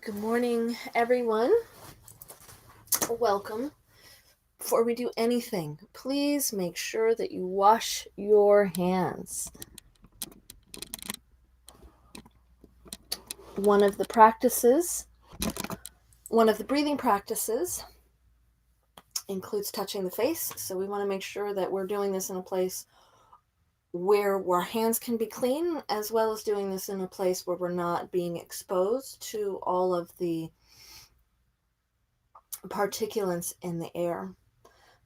Good morning, everyone. Welcome. Before we do anything, please make sure that you wash your hands. One of the breathing practices includes touching the face. So we want to make sure that we're doing this in a place where our hands can be clean, as well as doing this in a place where we're not being exposed to all of the particulates in the air.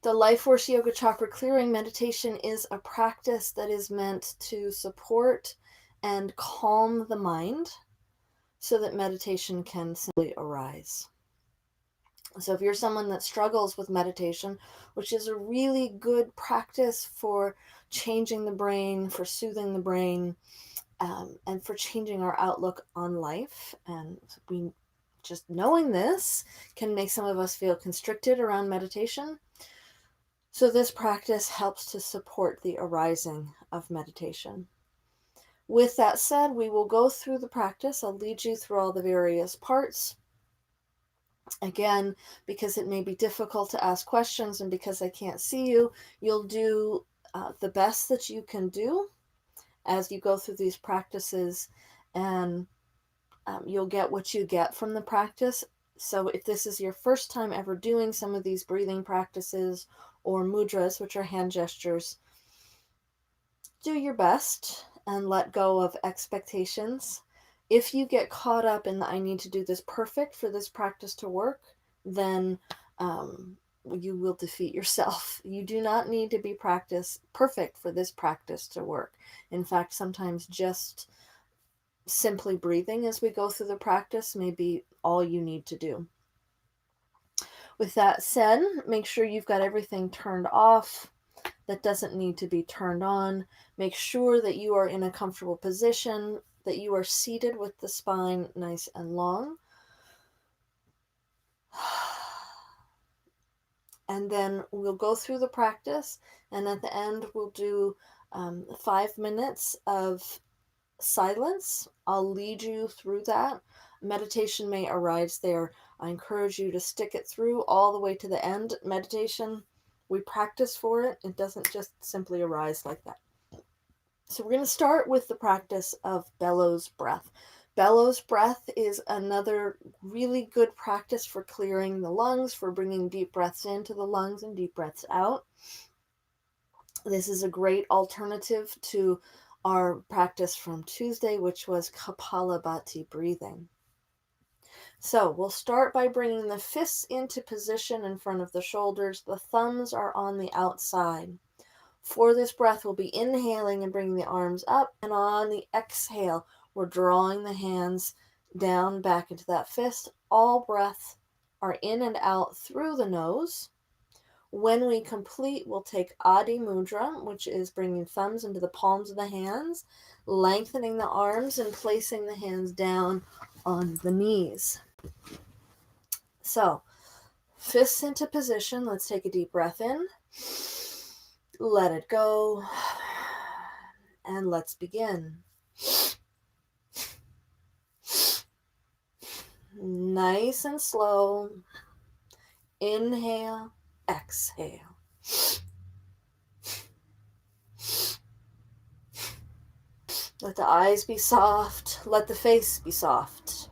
The LifeForce Yoga Chakra Clearing Meditation is a practice that is meant to support and calm the mind so that meditation can simply arise. So if you're someone that struggles with meditation, which is a really good practice for changing the brain, for soothing the brain, and for changing our outlook on life, and we just knowing this can make some of us feel constricted around meditation. So this practice helps to support the arising of meditation. With that said, we will go through the practice. I'll lead you through all the various parts. Again, because it may be difficult to ask questions and because I can't see you, you'll do the best that you can do as you go through these practices, and you'll get what you get from the practice. So if this is your first time ever doing some of these breathing practices or mudras, which are hand gestures, do your best and let go of expectations. If you get caught up in the I need to do this perfect for this practice to work, then you will defeat yourself. You do not need to be perfect for this practice to work. In fact, sometimes just simply breathing as we go through the practice may be all you need to do. With that said, make sure you've got everything turned off that doesn't need to be turned on. Make sure that you are in a comfortable position, that you are seated with the spine nice and long. And then we'll go through the practice, and at the end we'll do 5 minutes of silence. I'll lead you through that. Meditation may arise there. I encourage you to stick it through all the way to the end. Meditation, we practice for it. It doesn't just simply arise like that. So we're going to start with the practice of Bellows breath. Bellows breath is another really good practice for clearing the lungs, for bringing deep breaths into the lungs and deep breaths out. This is a great alternative to our practice from Tuesday, which was Kapalabhati breathing. So we'll start by bringing the fists into position in front of the shoulders. The thumbs are on the outside. For this breath, we'll be inhaling and bringing the arms up, and on the exhale, we're drawing the hands down back into that fist. All breaths are in and out through the nose. When we complete, we'll take Adi Mudra, which is bringing thumbs into the palms of the hands, lengthening the arms, and placing the hands down on the knees. So, fists into position. Let's take a deep breath in. Let it go. And let's begin. Nice and slow. Inhale, exhale. Let the eyes be soft. Let the face be soft.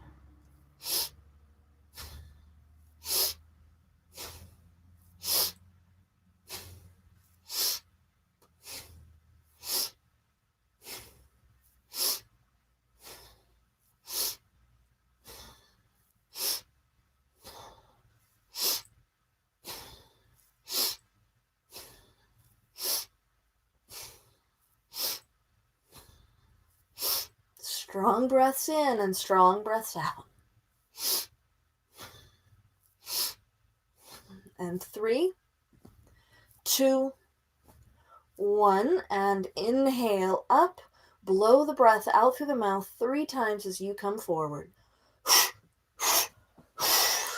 Strong breaths in and strong breaths out. And 3, 2, 1, and inhale up. Blow the breath out through the mouth 3 times as you come forward.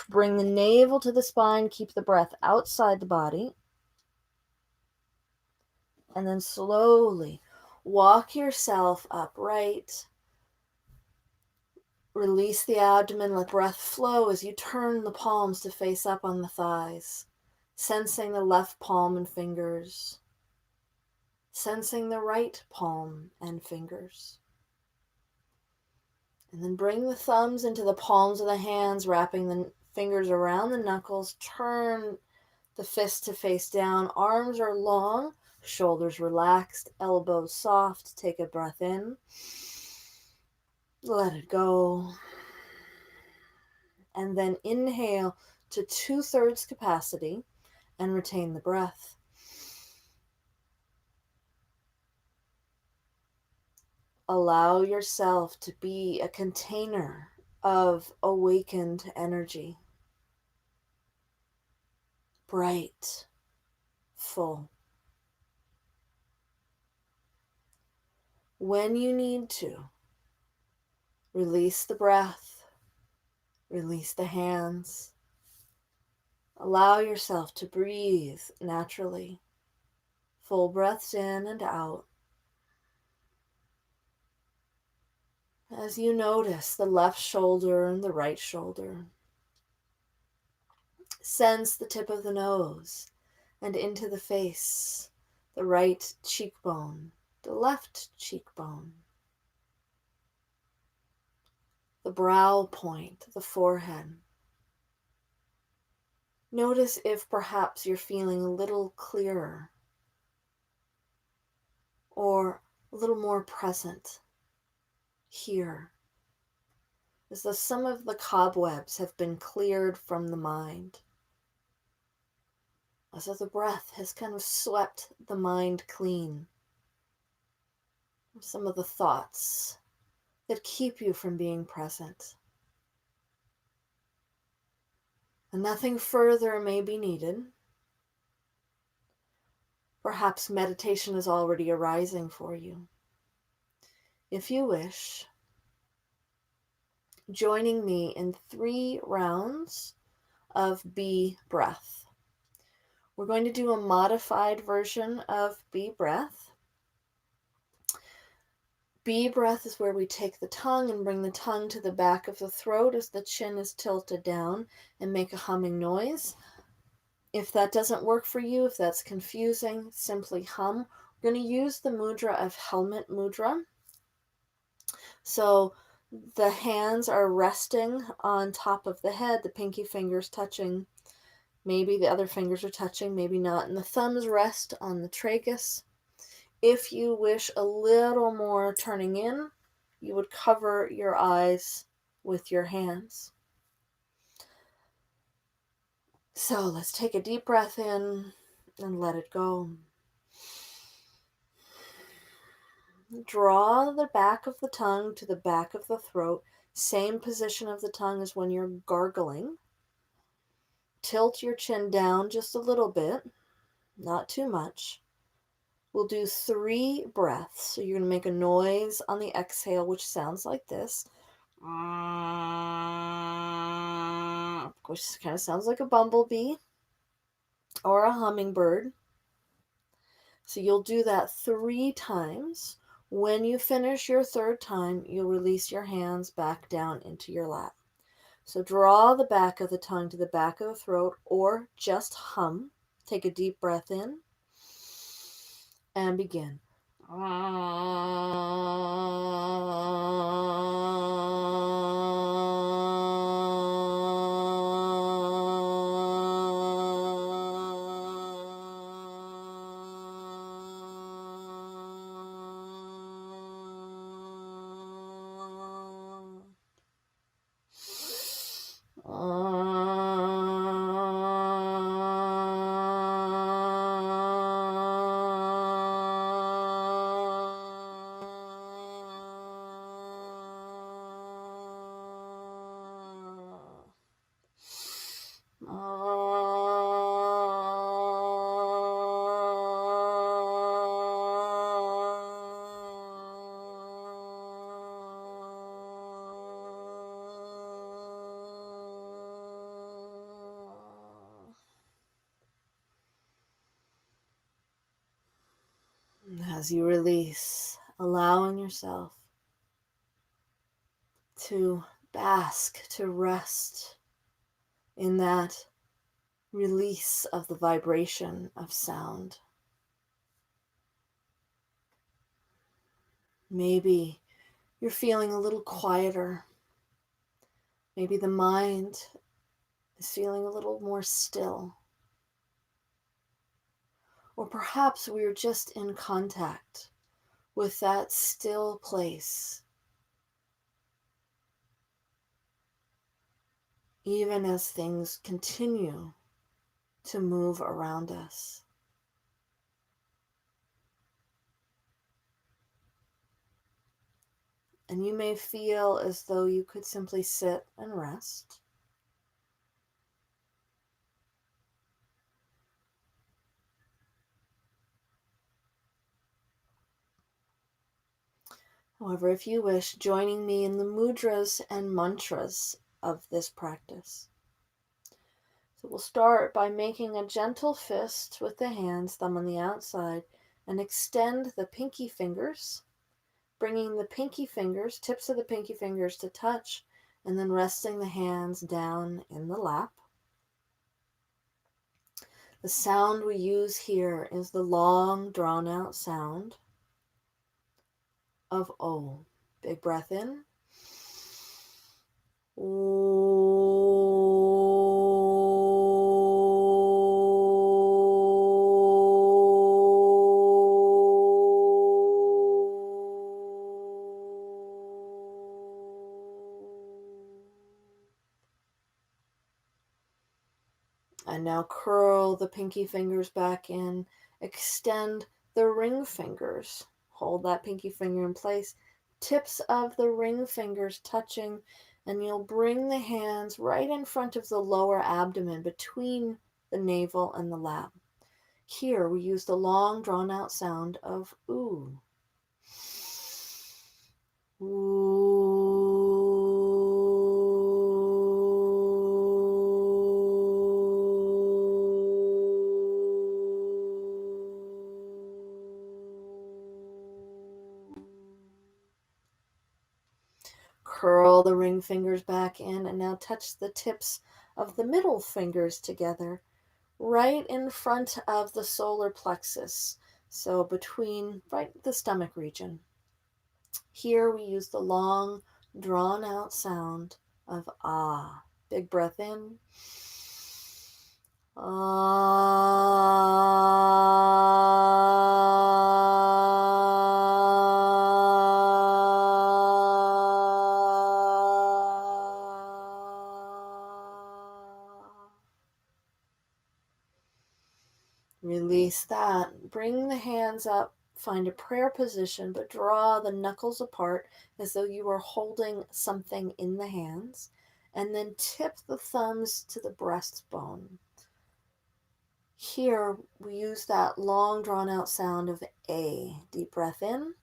Bring the navel to the spine. Keep the breath outside the body. And then slowly walk yourself upright. Release the abdomen, let breath flow as you turn the palms to face up on the thighs, sensing the left palm and fingers, sensing the right palm and fingers. And then bring the thumbs into the palms of the hands, wrapping the fingers around the knuckles. Turn the fist to face down. Arms are long, shoulders relaxed, elbows soft. Take a breath in. Let it go. And then inhale to 2/3 capacity and retain the breath. Allow yourself to be a container of awakened energy. Bright, full. When you need to, release the breath, release the hands. Allow yourself to breathe naturally. Full breaths in and out. As you notice the left shoulder and the right shoulder, sense the tip of the nose and into the face, the right cheekbone, the left cheekbone, the brow point, the forehead. Notice if perhaps you're feeling a little clearer or a little more present here, as though some of the cobwebs have been cleared from the mind, as though the breath has kind of swept the mind clean of some of the thoughts that keep you from being present. And nothing further may be needed. Perhaps meditation is already arising for you. If you wish, joining me in 3 rounds of B breath. We're going to do a modified version of B breath. B breath is where we take the tongue and bring the tongue to the back of the throat as the chin is tilted down and make a humming noise. If that doesn't work for you, if that's confusing, simply hum. We're going to use the mudra of helmet mudra. So the hands are resting on top of the head, the pinky fingers touching. Maybe the other fingers are touching, maybe not. And the thumbs rest on the tragus. If you wish a little more turning in, you would cover your eyes with your hands. So let's take a deep breath in and let it go. Draw the back of the tongue to the back of the throat. Same position of the tongue as when you're gargling. Tilt your chin down just a little bit, not too much. We'll do 3 breaths. So you're going to make a noise on the exhale, which sounds like this. Of course, it kind of sounds like a bumblebee or a hummingbird. So you'll do that 3 times. When you finish your 3rd time, you'll release your hands back down into your lap. So draw the back of the tongue to the back of the throat or just hum. Take a deep breath in and begin. As you release, allowing yourself to bask, to rest in that release of the vibration of sound. Maybe you're feeling a little quieter. Maybe the mind is feeling a little more still. Or perhaps we're just in contact with that still place, even as things continue to move around us. And you may feel as though you could simply sit and rest. However, if you wish, joining me in the mudras and mantras of this practice. So we'll start by making a gentle fist with the hands, thumb on the outside, and extend the pinky fingers, bringing the pinky fingers, tips of the pinky fingers to touch, and then resting the hands down in the lap. The sound we use here is the long, drawn-out sound of O. Big breath in. And now curl the pinky fingers back in, extend the ring fingers, hold that pinky finger in place, tips of the ring fingers touching, and you'll bring the hands right in front of the lower abdomen between the navel and the lap. Here we use the long drawn out sound of ooh. Ooh. Curl the ring fingers back in and now touch the tips of the middle fingers together right in front of the solar plexus. So between right the stomach region. Here we use the long drawn out sound of ah. Big breath in. Release that. Bring the hands up. Find a prayer position, but draw the knuckles apart as though you are holding something in the hands. And then tip the thumbs to the breastbone. Here, we use that long drawn out sound of A. Deep breath in.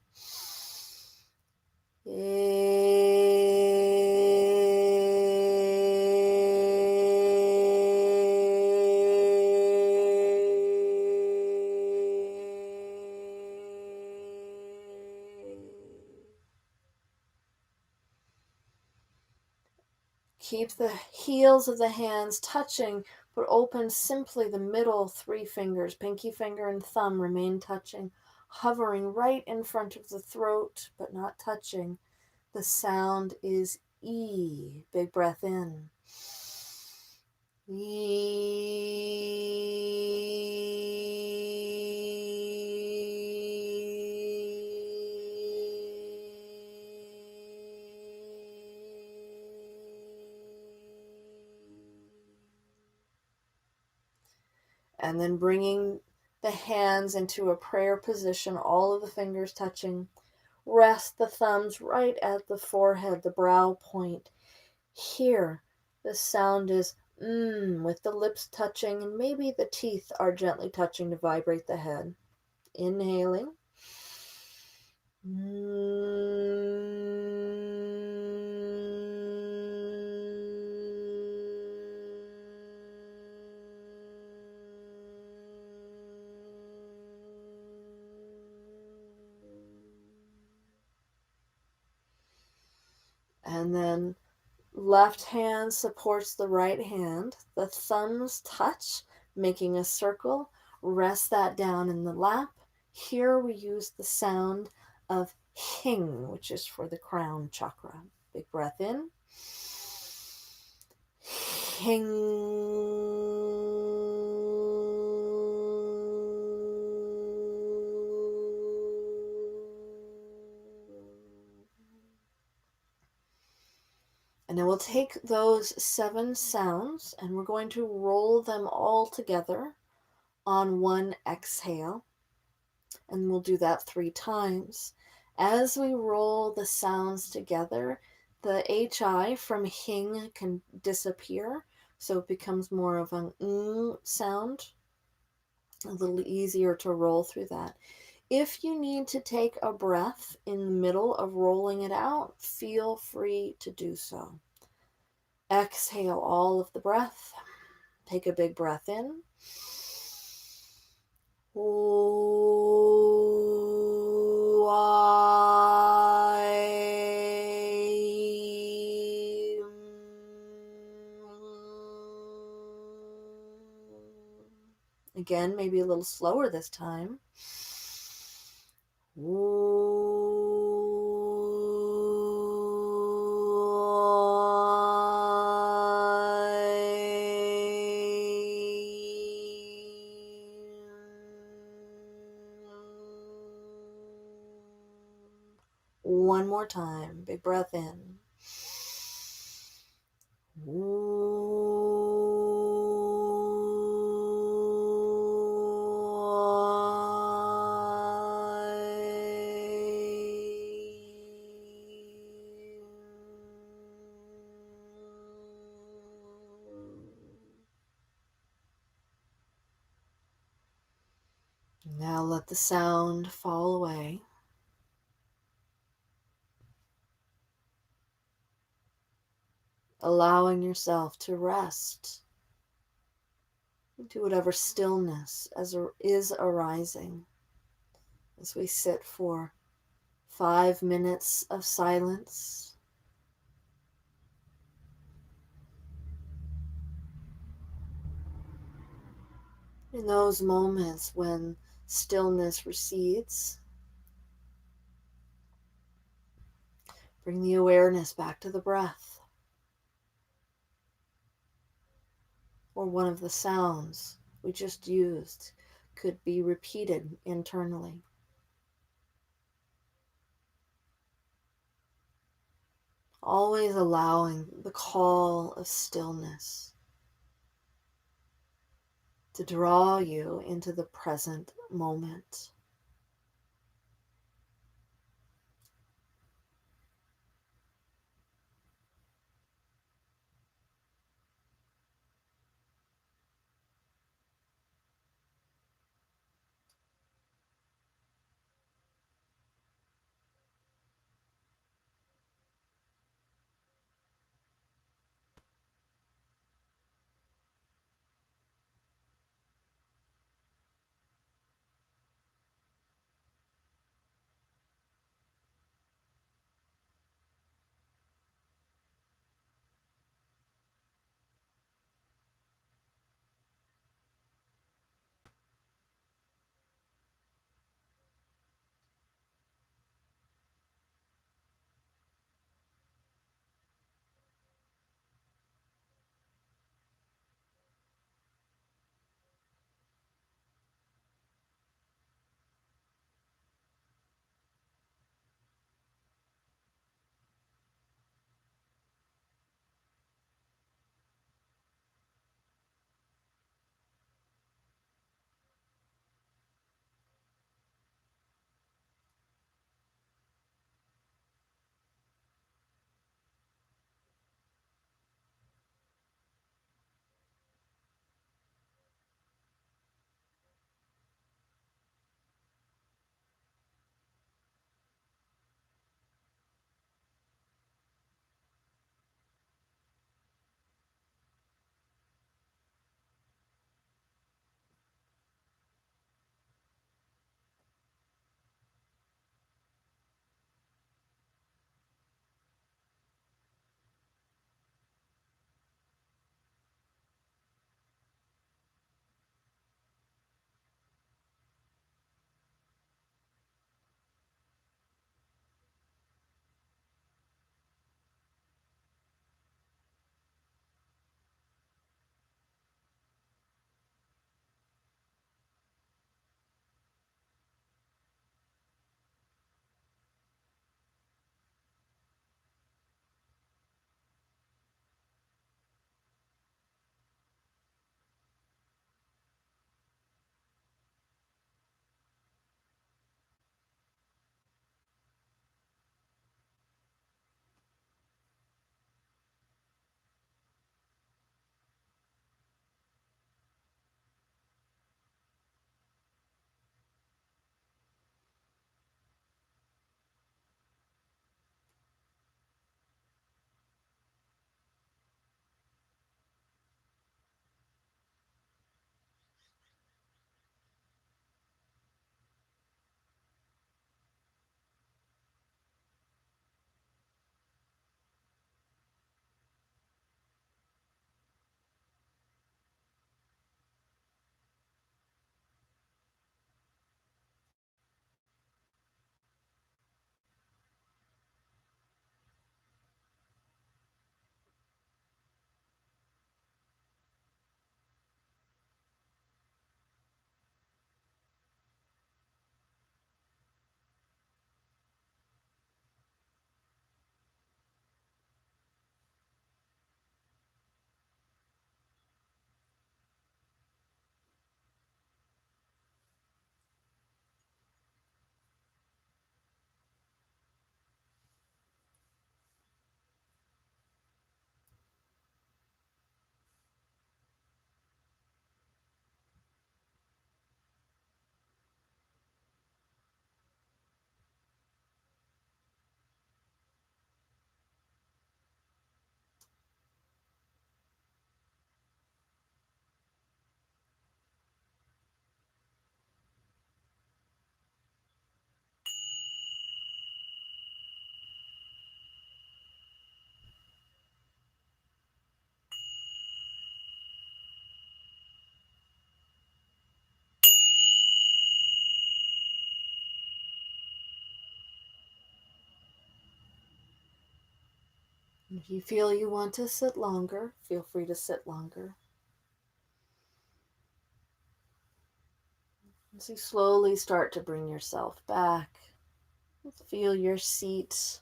Keep the heels of the hands touching, but open simply the middle three fingers. Pinky finger and thumb remain touching, hovering right in front of the throat, but not touching. The sound is E. Big breath in. And then bringing the hands into a prayer position, all of the fingers touching. Rest the thumbs right at the forehead, the brow point. Here, the sound is with the lips touching, and maybe the teeth are gently touching to vibrate the head. Inhaling. And then Left hand supports the right hand. The thumbs touch, making a circle. Rest that down in the lap. Here we use the sound of hing, which is for the crown chakra. Big breath in. Hing. And then we'll take those 7 sounds and we're going to roll them all together on one exhale. And we'll do that 3 times. As we roll the sounds together, the HI from hing can disappear. So it becomes more of an sound, a little easier to roll through that. If you need to take a breath in the middle of rolling it out, feel free to do so. Exhale all of the breath. Take a big breath in. Again, maybe a little slower this time. One more time. Big breath in. Now let the sound fall away. Allowing yourself to rest into whatever stillness is arising as we sit for 5 minutes of silence. In those moments when stillness recedes, bring the awareness back to the breath or one of the sounds we just used could be repeated internally. Always allowing the call of stillness to draw you into the present moment. If you feel you want to sit longer, feel free to sit longer. As you slowly start to bring yourself back, feel your seat,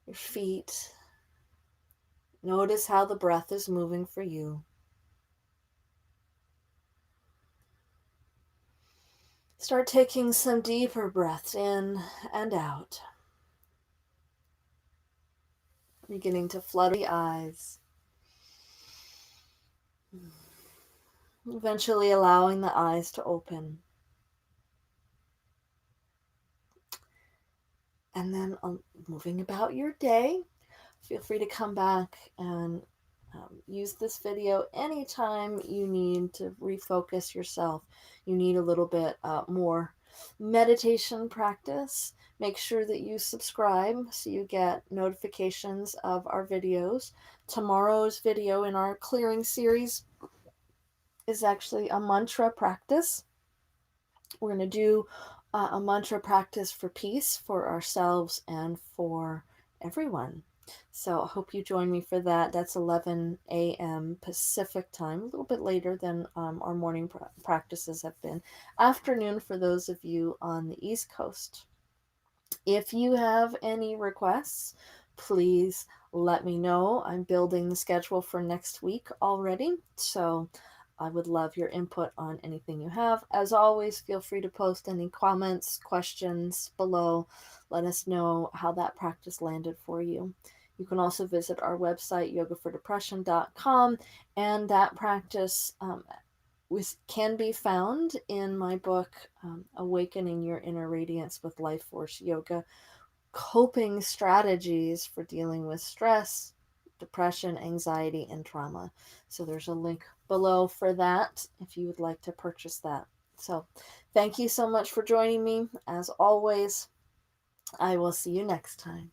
your feet. Notice how the breath is moving for you. Start taking some deeper breaths in and out. Beginning to flutter the eyes. Eventually allowing the eyes to open. And then moving about your day. Feel free to come back and use this video anytime you need to refocus yourself. You need a little bit more meditation practice. Make sure that you subscribe so you get notifications of our videos. Tomorrow's video in our clearing series is actually a mantra practice. We're going to do a mantra practice for peace for ourselves and for everyone. So I hope you join me for that. That's 11 a.m. Pacific time, a little bit later than our morning practices have been. Afternoon for those of you on the East Coast. If you have any requests, please let me know. I'm building the schedule for next week already, so I would love your input on anything you have. As always, feel free to post any comments, questions below. Let us know how that practice landed for you. You can also visit our website, yogafordepression.com, and that practice can be found in my book, Awakening Your Inner Radiance with LifeForce Yoga, Coping Strategies for Dealing with Stress, Depression, Anxiety, and Trauma. So there's a link below for that if you would like to purchase that. So thank you so much for joining me. As always, I will see you next time.